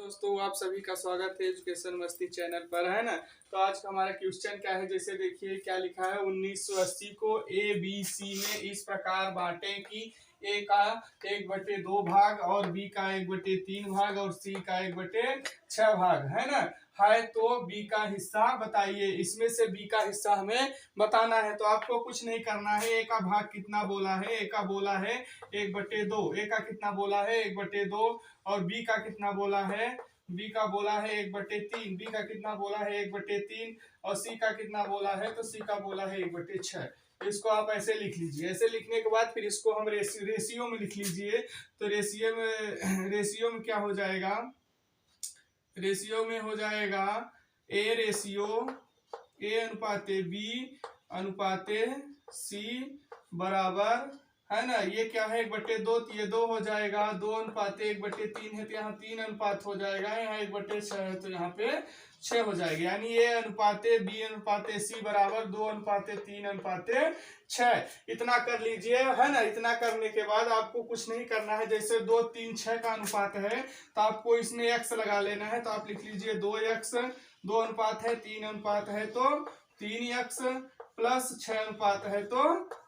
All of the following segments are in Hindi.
दोस्तों, आप सभी का स्वागत है एजुकेशन मस्ती चैनल पर, है ना। तो आज का हमारा क्वेश्चन क्या है, जैसे देखिए क्या लिखा है। 1980 को ए बी सी में इस प्रकार बांटें कि ए का 1/2 भाग और बी का 1/3 भाग और सी का 1/6 भाग, है ना। है तो बी का हिस्सा बताइए। इसमें से बी का हिस्सा हमें बताना है। तो आपको कुछ नहीं करना है। ए का भाग कितना बोला है, ए का बोला है 1/2। ए का कितना बोला है 1/2 और बी का कितना बोला है, बी का बोला है 1/3। बी का कितना बोला है 1/3 और सी का कितना बोला है, तो सी का बोला है 1/6। इसको आप ऐसे लिख लीजिए। ऐसे लिखने के बाद फिर इसको हम रेशियो में लिख लीजिए। तो रेशियो में क्या हो जाएगा, रेशियो में हो जाएगा ए अनुपाते बी अनुपाते सी बराबर, है ना। ये क्या है 1/2, तो ये 2 हो जाएगा। 2 अनुपाते 1/3 है तो यहाँ 3 अनुपात हो जाएगा। यहाँ 1/6 है तो यहाँ पे 6 हो जाएगा। यानी ए अनुपाते बी अनुपाते सी बराबर 2 अनुपाते 3 अनुपाते 6। इतना कर लीजिए, है ना। इतना करने के बाद आपको कुछ नहीं करना है। जैसे 2 3 6 का अनुपात है तो आपको इसमें x लगा लेना है। तो आप लिख लीजिए 2x। 2 अनुपात है 3 अनुपात है तो 3x प्लस 6 अनुपात है तो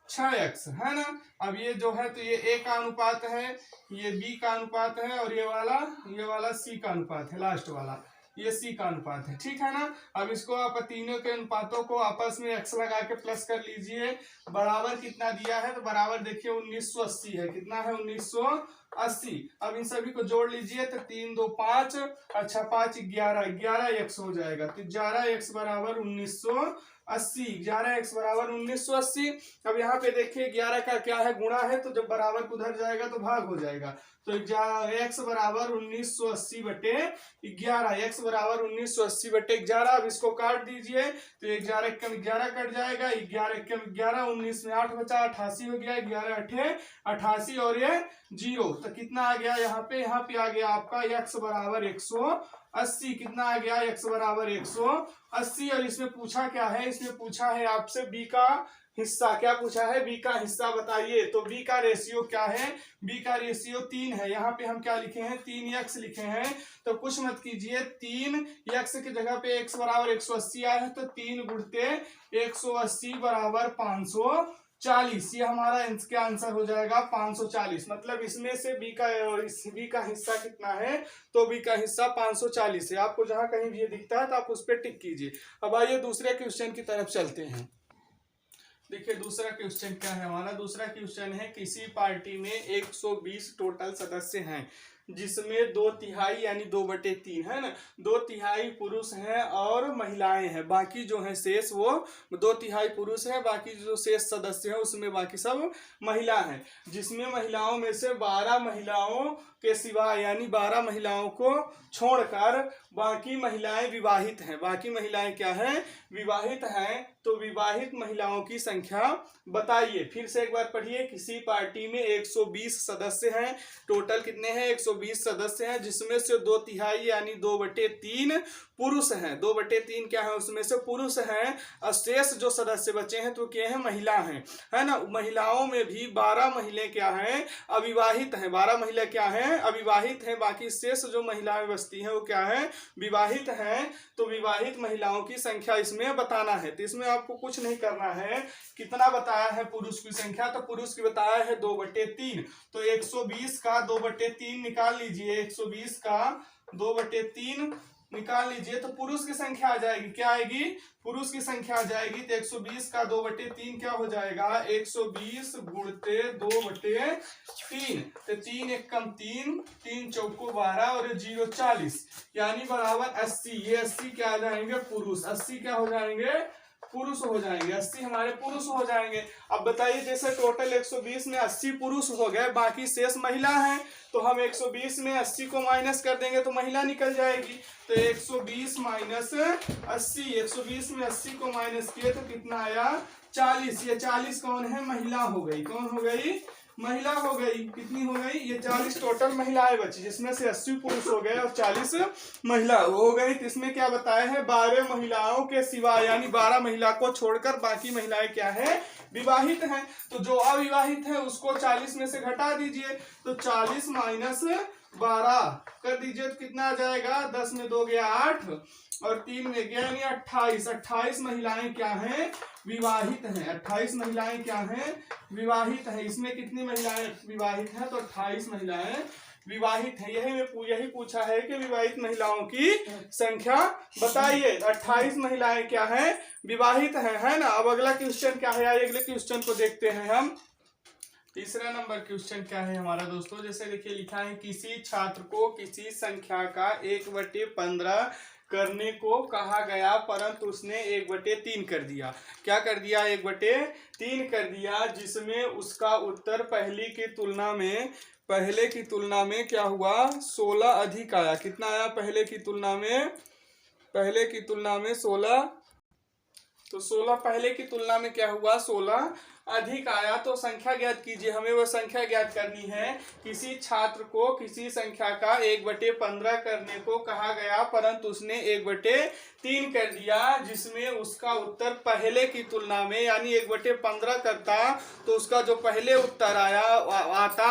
6x, है ना। अब ये जो है तो ये a का अनुपात है, ये b का अनुपात है और ये वाला c का अनुपात है, लास्ट वाला ये c का अनुपात है, ठीक है ना। अब इसको आप तीनों के अनुपातों को आपस में x लगा के प्लस कर लीजिए। बराबर कितना दिया है, तो बराबर देखिए 1980 है। कितना है 1980। अब इन सभी को जोड़ लीजिए तो 3 2 5, अच्छा 5 11x हो जाएगा। तो 11x बराबर 1980। 11x बराबर 1980। अब यहाँ पे देखिए 11 का क्या है, गुणा है, तो जब बराबर उधर जाएगा तो भाग हो जाएगा। तो x बराबर 1980 बटे 11। x बराबर 1980 बटे 11। अब इसको काट दीजिए तो 11 कम 11 कट जाएगा। 11 कम 11, 19 में 8 बचा, 88 हो गया। 11 8 88 और ये 0, तो कितना आ गया यहाँ पे आ गया आपका x बराबर 180। कितना आ गया x बराबर 180। और इसमें पूछा क्या है, इसमें पूछा है आपसे b का हिस्सा। क्या पूछा है, बी का हिस्सा बताइए। तो बी का रेशियो क्या है, बी का रेशियो 3 है। यहाँ पे हम क्या लिखे हैं 3x लिखे हैं। तो कुछ मत कीजिए, 3x की जगह पे x बराबर 180 आया है तो 3 गुणते 180 बराबर 540। ये हमारा इसका आंसर हो जाएगा 540। मतलब इसमें से बी का हिस्सा कितना है, तो बी का हिस्सा 540 है। आपको जहां कहीं भी ये दिखता है तो आप उस पर टिक कीजिए। अब आइए दूसरे क्वेश्चन की तरफ चलते हैं। देखिए दूसरा क्वेश्चन क्या है हमारा। दूसरा क्वेश्चन है, किसी पार्टी में 120 टोटल सदस्य हैं जिसमें 2/3 यानी 2/3, है ना, 2/3 पुरुष हैं और महिलाएं हैं। बाकी जो है शेष वो 2/3 पुरुष है, बाकी जो शेष सदस्य है उसमें बाकी सब महिला हैं। जिसमें महिलाओं में से 12 महिलाओं के सिवा यानी 12 महिलाओं को छोड़कर बाकी महिलाएं विवाहित हैं। बाकी महिलाएं क्या हैं, विवाहित हैं। तो विवाहित महिलाओं की संख्या बताइए। फिर से एक बार पढ़िए। किसी पार्टी में 120 सदस्य हैं। टोटल कितने हैं, 120 सदस्य हैं, जिसमें से 2/3 यानी 2/3 पुरुष हैं। 2/3 क्या है, उसमें से पुरुष हैं और शेष जो सदस्य बचे हैं तो क्या है, महिला हैं, है ना। महिलाओं में भी 12 महिलाएं क्या हैं, अविवाहित हैं। 12 महिला क्या हैं, अविवाहित हैं। बाकी शेष जो महिलाएं बचती हैं वो क्या है, विवाहित हैं। तो विवाहित महिलाओं की संख्या इसमें बताना है। तो इसमें आपको कुछ नहीं करना है। कितना बताया है पुरुष की संख्या, तो पुरुष की बताया है 2/3। तो 120 का 2/3 निकाल लीजिए। 120 का 2/3 निकाल लीजिए तो पुरुष की संख्या आ जाएगी। क्या आएगी, पुरुष की संख्या आ जाएगी। तो 120 का 2/3 क्या हो जाएगा, 120 गुणते 2/3। तो 3 1 कम 3, 3 चौको 12 और 0 40 यानी बराबर 80। ये 80 क्या आ जाएंगे, पुरुष। 80 क्या हो जाएंगे, पुरुष हो जाएंगे। 80 हमारे पुरुष हो जाएंगे। अब बताइए, जैसे टोटल 120 में 80 पुरुष हो गए, बाकी शेष महिला है, तो हम 120 में 80 को माइनस कर देंगे तो महिला निकल जाएगी। तो 120 माइनस 80, 120 में 80 को माइनस किए तो कितना आया, 40। ये 40 कौन है, महिला हो गई। कौन हो गई, महिला हो गई। कितनी हो गई, ये 40 टोटल महिलाएं बची, जिसमें से 80 पुरुष हो गए और 40 महिला हो गई। तो इसमें क्या बताया है, 12 महिलाओं के सिवा यानी 12 महिला को छोड़कर बाकी महिलाएं क्या है, विवाहित हैं। तो जो अविवाहित है उसको 40 में से घटा दीजिए। तो 40 माइनस 12 कर दीजिए तो कितना आ जाएगा, 10 में 2 गया 8 और 3 में गया यानी 28। 28 महिलाएं क्या हैं, विवाहित हैं। 28 महिलाएं क्या हैं, विवाहित हैं। इसमें कितनी महिलाएं विवाहित हैं, तो 28 महिलाएं विवाहित है। यही पूछा है कि विवाहित महिलाओं की संख्या बताइए। 28 महिलाएं क्या हैं, विवाहित हैं, है ना। अब अगला क्वेश्चन क्या है, अगले क्वेश्चन को देखते हैं हम। तीसरा नंबर क्वेश्चन क्या है हमारा दोस्तों, जैसे देखिए लिखा है किसी छात्र को किसी संख्या का 1/15 करने को कहा गया परंतु उसने 1/3 कर दिया। क्या कर दिया, 1/3 कर दिया, जिसमें उसका उत्तर पहले की तुलना में क्या हुआ, 16 अधिक आया। कितना आया पहले की तुलना में 16, तो 16 पहले की तुलना में क्या हुआ, 16 अधिक आया। तो संख्या ज्ञात कीजिए, हमें वह संख्या ज्ञात करनी है। किसी छात्र को किसी संख्या का 1/15 करने को कहा गया परंतु उसने 1/3 कर दिया, जिसमें उसका उत्तर पहले की तुलना में यानी 1/15 करता तो उसका जो पहले उत्तर आता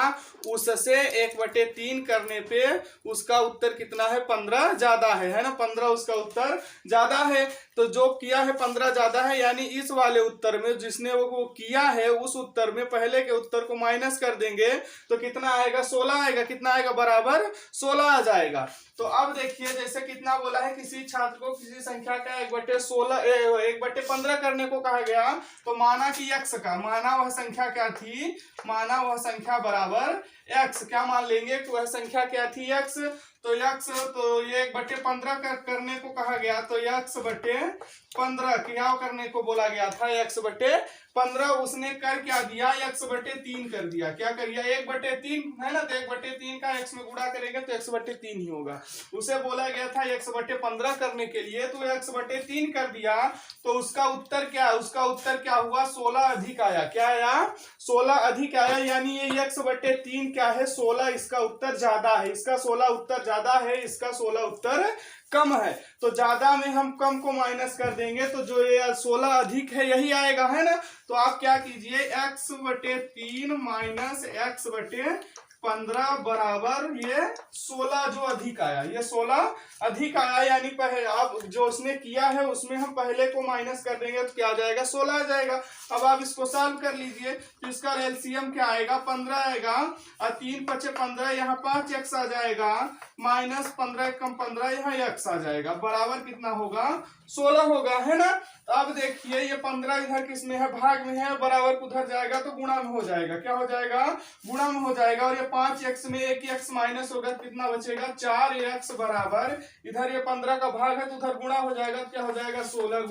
उससे 1/3 करने पे उसका उत्तर कितना है, 15 ज्यादा है ना। 15 उसका उत्तर ज्यादा है, तो जो किया है 15 ज्यादा है, यानी इस वाले उत्तर में जिसने वो किया है उस उत्तर में पहले के उत्तर को माइनस कर देंगे तो कितना आएगा, 16 आएगा। कितना आएगा, बराबर 16 आ जाएगा। तो अब देखिए जैसे कितना बोला है, किसी छात्र को किसी संख्या का 1/15 करने को कहा गया, तो माना कि x का, माना वह संख्या क्या थी, माना वह संख्या बराबर x। क्या मान लेंगे कि वह संख्या क्या थी, x। तो x, तो ये 1/15 करने को कहा गया, तो x/15 क्या करने को बोला गया था, x/15। उसने कर क्या दिया, x/3 कर दिया। क्या कर दिया, 1/3 है ना, तो 1/3 का x में गुणा करेंगे तो x/3 ही होगा। उसे बोला गया था x/15 करने के लिए, तो x/3 कर दिया, तो उसका उत्तर क्या हुआ, 16 अधिक आया। क्या आया, 16 अधिक आया, यानी ये x/3 क्या है, 16, इसका उत्तर ज्यादा है। इसका 16 उत्तर ज्यादा है, इसका 16 उत्तर कम है। तो ज्यादा में हम कम को माइनस कर देंगे तो जो ये 16 अधिक है यही आएगा, है ना। तो आप क्या कीजिए, x/3 माइनस x/15 बराबर ये 16 जो अधिक आया, ये 16 अधिक आया, यानी पहले आप जो उसने किया है उसमें हम पहले को माइनस कर देंगे तो क्या आ जाएगा, 16 आ जाएगा। अब आप इसको सॉल्व कर लीजिए, तो इसका एलसीएम क्या आएगा, 15 आएगा और 3 × 5 = 15, यहाँ 5x आ जाएगा, माइनस 15 कम 15 यहाँ x आ जाएगा, बराबर कितना होगा, 16 होगा, है ना। अब देखिए ये 15 इधर किस में है, भाग में है, बराबर उधर जाएगा तो गुणा में हो जाएगा। क्या हो जाएगा, गुणा में हो जाएगा। और ये 5x में 1x माइनस होगा, कितना बचेगा, 4x बराबर, इधर ये 15 का भाग है तो उधर गुणा हो जाएगा, क्या हो जाएगा, 16 ×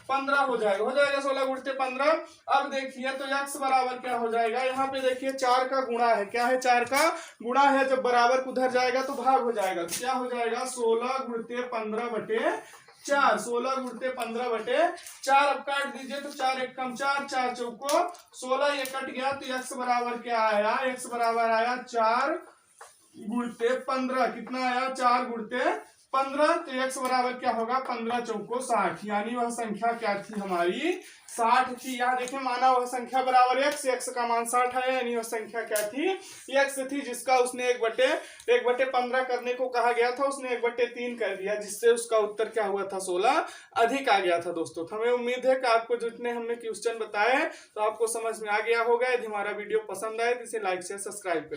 15 हो जाएगा, 16 × 15। अब देखिए तो x बराबर क्या हो जाएगा, यहाँ पे देखिए 4 का गुणा है, क्या है, 4 का गुणा है, जब बराबर उधर जाएगा तो भाग हो जाएगा, तो क्या हो जाएगा, 16 × 15/4, 16 × 15/4। अब काट दीजिए तो 4 × 1 = 4, 4 चौको 16, ये कट गया तो x बराबर क्या आया, x बराबर आया 4 × 15, कितना आया, 4 × 15, तो x बराबर क्या होगा, 15 चौको 60, यानी वह संख्या क्या थी हमारी, 60 थी। यहाँ देखें माना वह संख्या बराबर x का मान 60 है, यानी वह संख्या क्या थी, x थी, जिसका उसने 1/15 करने को कहा गया था, उसने 1/3 कर दिया, जिससे उसका उत्तर क्या हुआ था, 16 अधिक आ गया था। दोस्तों हमें उम्मीद है कि आपको जितने हमने क्वेश्चन बताए तो आपको समझ में आ गया होगा। यदि हमारा वीडियो पसंद आए तो इसे लाइक से सब्सक्राइब करें।